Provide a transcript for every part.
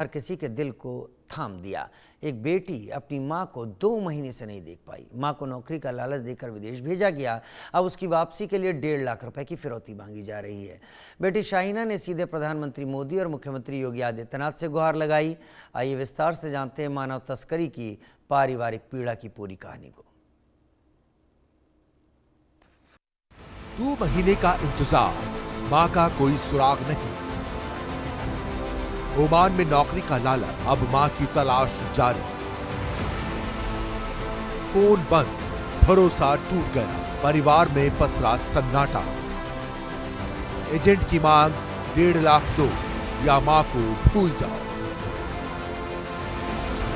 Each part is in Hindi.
हर किसी के दिल को थाम दिया। एक बेटी अपनी मां को 2 महीने से नहीं देख पाई। मां को नौकरी का लालच देकर विदेश भेजा गया। अब उसकी वापसी के लिए 1.5 लाख रुपए की फिरौती मांगी जा रही है। बेटी शाहीना ने सीधे प्रधानमंत्री मोदी और मुख्यमंत्री योगी आदित्यनाथ से गुहार लगाई। आइए विस्तार से जानते हैं मानव तस्करी की पारिवारिक पीड़ा की पूरी कहानी को। 2 महीने का इंतजार, मां का कोई सुराग नहीं। ओमान में नौकरी का लालच, अब मां की तलाश जारी। फोन बंद, भरोसा टूट गया, परिवार में पसरा सन्नाटा। एजेंट की मांग 1.5 लाख दो या मां को भूल जाओ।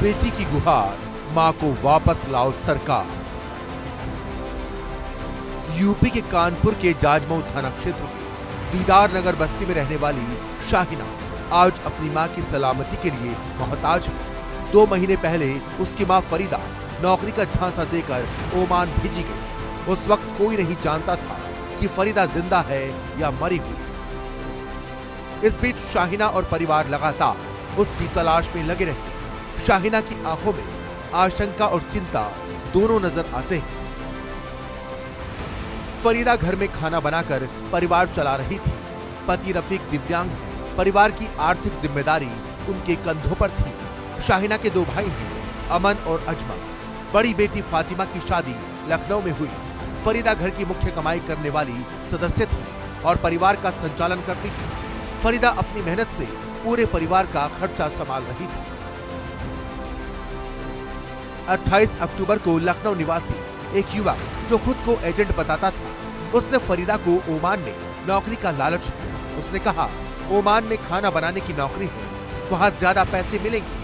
बेटी की गुहार, मां को वापस लाओ सरकार। यूपी के कानपुर के जाजमऊ थाना क्षेत्र के दीदार नगर बस्ती में रहने वाली शाहीना आज अपनी मां की सलामती के लिए मोहताज है। 2 महीने पहले उसकी मां फरीदा नौकरी का झांसा देकर ओमान भेजी गई। उस वक्त कोई नहीं जानता था कि फरीदा जिंदा है या मरी हुई। इस बीच शाहीना और परिवार लगातार उसकी तलाश में लगे रहे। शाहीना की आंखों में आशंका और चिंता दोनों नजर आते हैं। फरीदा घर में खाना बनाकर परिवार चला रही थी। पति रफीक दिव्यांग है। परिवार की आर्थिक जिम्मेदारी उनके कंधों पर थी। शाहीना के 2 भाई हैं, अमन और अजमल। बड़ी बेटी फातिमा की शादी लखनऊ में हुई। फरीदा घर की मुख्य कमाई करने वाली सदस्य थी और परिवार का संचालन करती थी। फरीदा अपनी मेहनत से पूरे परिवार का खर्चा संभाल रही थी। 28 अक्टूबर को लखनऊ निवासी एक युवक जो खुद को एजेंट बताता था, उसने फरीदा को ओमान में नौकरी का लालच दिया। उसने कहा, ओमान में खाना बनाने की नौकरी है, वहाँ ज्यादा पैसे मिलेंगे,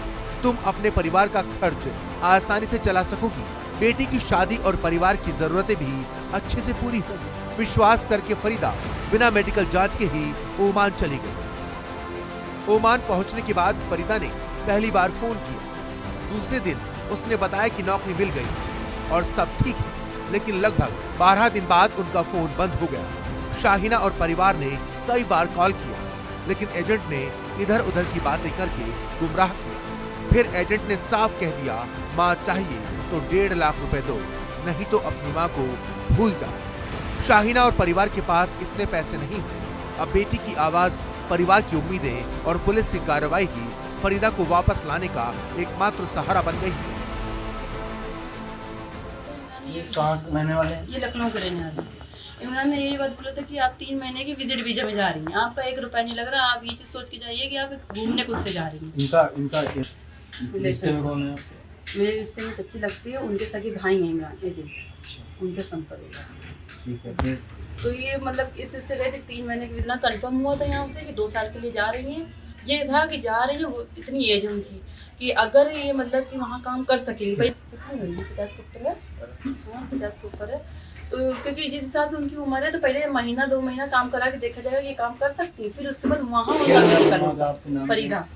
तुम अपने परिवार का खर्च आसानी से चला सकोगी, बेटी की शादी और परिवार की जरूरतें भी अच्छे से पूरी होंगी। विश्वास करके फरीदा बिना मेडिकल जांच के ही ओमान चली गई। ओमान पहुंचने के बाद फरीदा ने पहली बार फोन किया। दूसरे दिन उसने बताया कि नौकरी मिल गई और सब ठीक है, लेकिन लगभग 12 दिन बाद उनका फोन बंद हो गया। शाहीना और परिवार ने कई बार कॉल किया, लेकिन एजेंट ने इधर उधर की बातें करके गुमराह किया। फिर एजेंट ने साफ कह दिया, मां चाहिए तो 1.5 लाख रुपए दो, नहीं तो अपनी मां को भूल जाओ। शाहीना और परिवार के पास इतने पैसे नहीं हैं। अब बेटी की आवाज, परिवार की उम्मीदें और पुलिस की कार्रवाई ही फरीदा को वापस लाने का एकमात्र सहारा बन गई है। ये कहाँ रहने वाले हैं? ये लखनऊ के रहने वाले हैं। इमरान ने यही बात बोला था कि आप 3 महीने की विजिट वीजा में जा रही हैं, आपका 1 रुपया नहीं लग रहा, आप ये चीज सोच के जाइए कि आप घूमने खुद से जा रही हैं। इनका रिश्ते में कौन है? मेरे रिश्ते में चच्ची लगती है, उनके सगे भाई हैं इमरान एजेंट, उनसे संपर्क हुआ। ठीक है, फिर तो ये मतलब इस उससे गए थे 3 महीने की विजिट कंफर्म हुआ था यहाँ से कि 2 साल के लिए जा रही हैं। ये था कि जा रही है, वो इतनी एज है उनकी कि अगर ये मतलब कि वहाँ काम कर सकेंगे, भाई 50 के ऊपर है, हाँ 50 के ऊपर है, तो क्योंकि जिस हिसाब से उनकी उम्र है तो पहले महीना 2 महीना काम करा के देखा जाएगा ये काम कर सकती है, फिर उसके बाद वहाँ फरीदा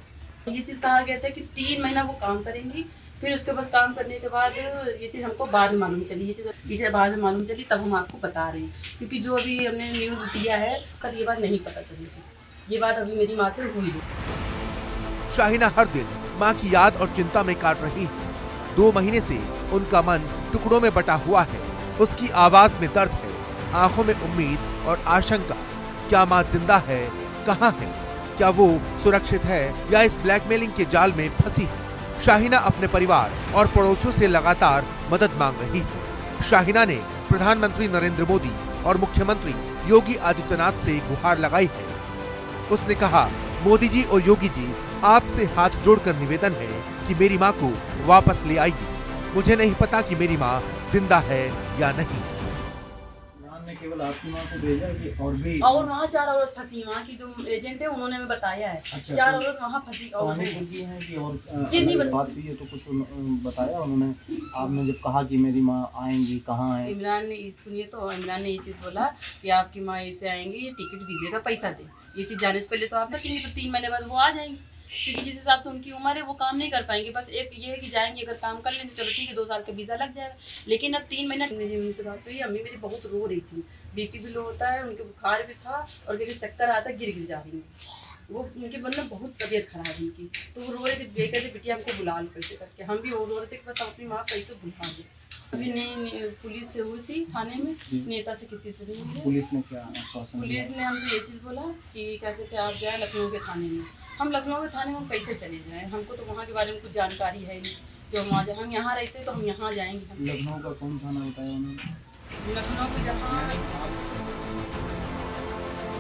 ये चीज़ कहा गया था कि 3 महीना वो काम करेंगी, फिर उसके बाद काम करने के बाद ये चीज़ हमको बाद में मालूम चली। ये चीज़ बाद में मालूम चली, तब हम आपको बता रहे हैं, क्योंकि जो अभी हमने न्यूज़ दिया है कल ये बात नहीं पता चली थी। ये बात अभी मेरी माँ से हुई है। शाहीना हर दिन मां की याद और चिंता में काट रही है। 2 महीने से उनका मन टुकड़ों में बटा हुआ है। उसकी आवाज में दर्द है, आंखों में उम्मीद और आशंका। क्या मां जिंदा है? कहां है? क्या वो सुरक्षित है या इस ब्लैकमेलिंग के जाल में फंसी है? शाहीना अपने परिवार और पड़ोसियों से लगातार मदद मांग रही है। शाहीना ने प्रधानमंत्री नरेंद्र मोदी और मुख्यमंत्री योगी आदित्यनाथ से गुहार लगाई है। उसने कहा, मोदी जी और योगी जी, आपसे हाथ जोड़कर निवेदन है कि मेरी मां को वापस ले आइए। मुझे नहीं पता कि मेरी मां जिंदा है या नहीं। इमरान ने केवल आपकी मां को भेजा कि और वहाँ 4 औरत फंसी, वहाँ की जो एजेंट है उन्होंने हमें बताया है। अच्छा, 4 औरत वहाँ फंसी और है कि और ये नहीं बात हुई है तो कुछ बताया उन्होंने? आपने जब कहा कि मेरी माँ आएंगी, कहाँ है? इमरान ने सुनिए तो इमरान ने ये चीज़ बोला कि आपकी माँ ऐसे आएंगी, ये टिकट वीजे का पैसा दे। ये चीज़ जाने से पहले तो आप रखेंगे, तो 3 महीने बाद वो आ जाएंगी, क्योंकि जिस हिसाब से उनकी उम्र है वो काम नहीं कर पाएंगे। बस एक ये है कि जाएंगे, अगर काम कर लेंगे चलो ठीक है, 2 साल का वीज़ा लग जाएगा, लेकिन अब 3 महीना। मेरी अम्मी से बात हुई, अम्मी मेरी बहुत रो रही थी, बीपी भी लो होता है, उनके बुखार भी था और क्योंकि चक्कर आता, गिर जा रही है। वो उनकी मतलब बहुत तबीयत खराब है उनकी, तो वो रो रहे थे, बेटे थे बिटिया हमको बुला लो कैसे करके, हम भी रो रहे थे कि बस अपनी माँ कैसे बुला दे। अभी नहीं पुलिस से हुई थी थाने में, नेता से किसी से नहीं हुई। पुलिस ने क्या आश्वासन दिया? पुलिस ने हमसे ये चीज़ बोला कि क्या कहते हैं आप जाए लखनऊ के थाने में। हम लखनऊ के थाने में हम कैसे चले जाएँ, हमको तो वहाँ के बारे में कुछ जानकारी है नहीं जो वहाँ जाए। हम यहाँ रहते तो हम यहाँ जाएंगे। लखनऊ का कौन थाना बताया उन्होंने? लखनऊ में जहाँ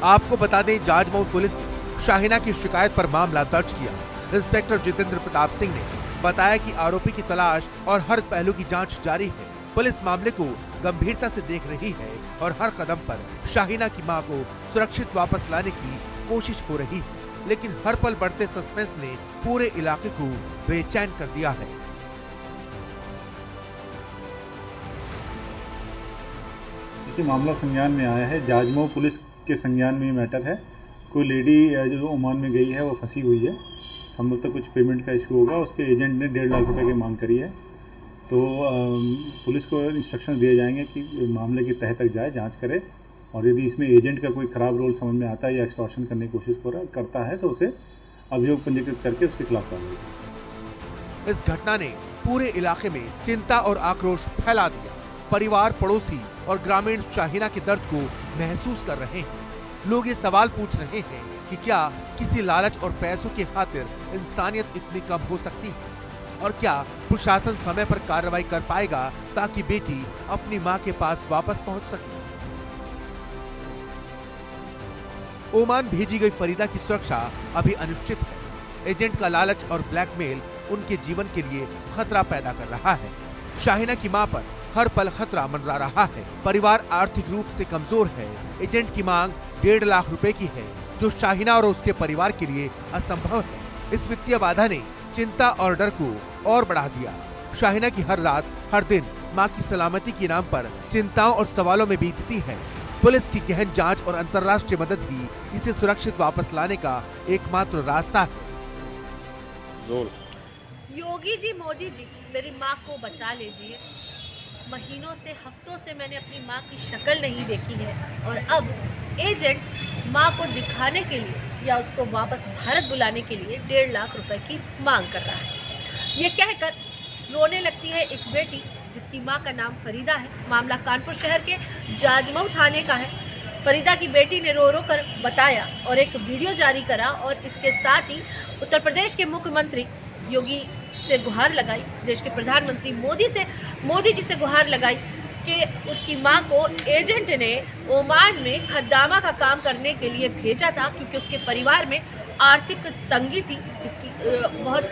आपको बता दें, जाजमऊ पुलिस ने शाहिना की शिकायत पर मामला दर्ज किया। इंस्पेक्टर जितेंद्र प्रताप सिंह ने बताया कि आरोपी की तलाश और हर पहलू की जांच जारी है। पुलिस मामले को गंभीरता से देख रही है और हर कदम पर शाहिना की मां को सुरक्षित वापस लाने की कोशिश हो रही है, लेकिन हर पल बढ़ते सस्पेंस ने पूरे इलाके को बेचैन कर दिया है। देखिए, मामला संज्ञान में आया है, जाजमऊ पुलिस के संज्ञान में ये मैटर है। कोई लेडी जो ओमान में गई है वो फंसी हुई है, संभवतः कुछ पेमेंट का इशू होगा, उसके एजेंट ने 1.5 लाख रुपए की मांग करी है। तो पुलिस को इंस्ट्रक्शन दिए जाएंगे कि मामले की तह तक जाए, जांच करे, और यदि इसमें एजेंट का कोई खराब रोल समझ में आता है या एक्सटॉर्शन करने की कोशिश करता है तो उसे अभियोग पंजीकृत करके उसके खिलाफ कार्रवाई करेगी। इस घटना ने पूरे इलाके में चिंता और आक्रोश फैला दिया। परिवार, पड़ोसी और ग्रामीण शाहिना के दर्द को महसूस कर रहे हैं। लोग ये सवाल पूछ रहे हैं कि क्या किसी लालच और पैसों की खातिर इंसानियत इतनी कम हो सकती है, और क्या प्रशासन समय पर कार्रवाई कर पाएगा ताकि बेटी अपनी मां के पास वापस पहुंच सके। ओमान भेजी गई फरीदा की सुरक्षा अभी अनिश्चित है। एजेंट का लालच और ब्लैकमेल उनके जीवन के लिए खतरा पैदा कर रहा है। शाहिना की मां पर हर पल खतरा मंडरा रहा है। परिवार आर्थिक रूप से कमजोर है। एजेंट की मांग 1.5 लाख रुपए की है, जो शाहिना और उसके परिवार के लिए असंभव है। इस वित्तीय बाधा ने चिंता और डर को और बढ़ा दिया। शाहिना की हर रात, हर दिन मां की सलामती के नाम पर चिंताओं और सवालों में बीतती है। पुलिस की गहन जांच और अंतर्राष्ट्रीय मदद ही इसे सुरक्षित वापस लाने का एकमात्र रास्ता है। योगी जी, मोदी जी, मेरी माँ को बचा लीजिए। महीनों से, हफ्तों से मैंने अपनी माँ की शक्ल नहीं देखी है, और अब एजेंट माँ को दिखाने के लिए या उसको वापस भारत बुलाने के लिए 1.5 लाख रुपए की मांग कर रहा है। ये कहकर रोने लगती है एक बेटी जिसकी माँ का नाम फरीदा है। मामला कानपुर शहर के जाजमऊ थाने का है। फरीदा की बेटी ने रो रो कर बताया और एक वीडियो जारी करा, और इसके साथ ही उत्तर प्रदेश के मुख्यमंत्री योगी से गुहार लगाई, देश के प्रधानमंत्री मोदी जी से गुहार लगाई कि उसकी मां को एजेंट ने ओमान में खद्दामा का काम करने के लिए भेजा था, क्योंकि उसके परिवार में आर्थिक तंगी थी, जिसकी बहुत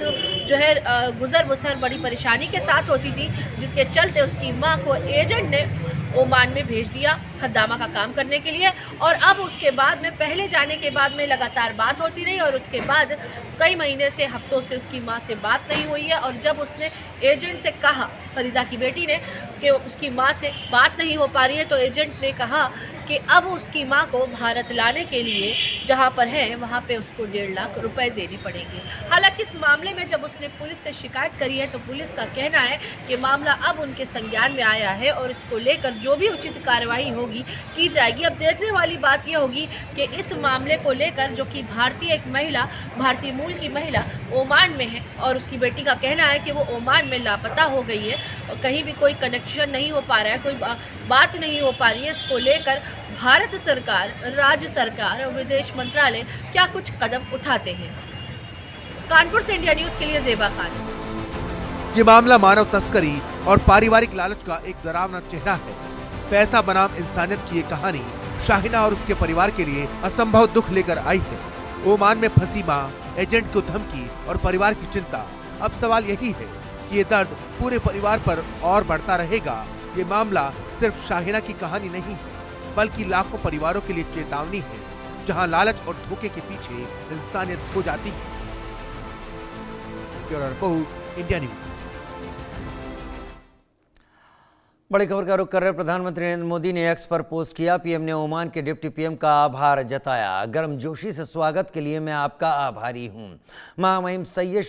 जो है गुजर बसर बड़ी परेशानी के साथ होती थी, जिसके चलते उसकी मां को एजेंट ने ओमान में भेज दिया खद्दामा का काम करने के लिए। और अब उसके बाद में, पहले जाने के बाद में लगातार बात होती रही, और उसके बाद कई महीने से, हफ्तों से उसकी मां से बात नहीं हुई है। और जब उसने एजेंट से कहा, फरीदा की बेटी ने, कि उसकी मां से बात नहीं हो पा रही है, तो एजेंट ने कहा कि अब उसकी मां को भारत लाने के लिए जहां पर है वहां पे उसको 1.5 लाख रुपए देने पड़ेंगे। हालांकि इस मामले में जब उसने पुलिस से शिकायत करी है, तो पुलिस का कहना है कि मामला अब उनके संज्ञान में आया है और इसको लेकर जो भी उचित कार्रवाई होगी की जाएगी। अब देखने वाली बात यह होगी कि इस मामले को लेकर, जो कि एक महिला, भारतीय मूल की महिला ओमान में है, और उसकी बेटी का कहना है कि वो ओमान में लापता हो गई है और कहीं भी कोई कनेक्शन नहीं हो पा रहा है, कोई बात नहीं हो पा रही है। इसको लेकर भारत सरकार, राज्य सरकार और विदेश मंत्रालय क्या कुछ कदम उठाते हैं। कानपुर से इंडिया न्यूज़ के लिए ज़ेबा खान। ये मामला मानव तस्करी और पारिवारिक लालच का एक डरावना चेहरा है। पैसा बनाम इंसानियत की ये कहानी शाहिना और उसके परिवार के लिए असंभव दुख लेकर आई है। ओमान में फंसी मां, एजेंट को धमकी और परिवार की चिंता। अब सवाल यही है कि ये दर्द पूरे परिवार पर और बढ़ता रहेगा। ये मामला सिर्फ शाहिना की कहानी नहीं है, बल्कि लाखों परिवारों के लिए चेतावनी है, जहां लालच और धोखे के पीछे इंसानियत खो जाती है। Bureau report, India news. बड़ी खबर का रुख कर रहे प्रधानमंत्री नरेंद्र मोदी ने एक्स पर पोस्ट किया। पीएम ने ओमान के डिप्टी पीएम का आभार जताया। गर्मजोशी से स्वागत के लिए मैं आपका आभारी हूं। महामहिम सैयद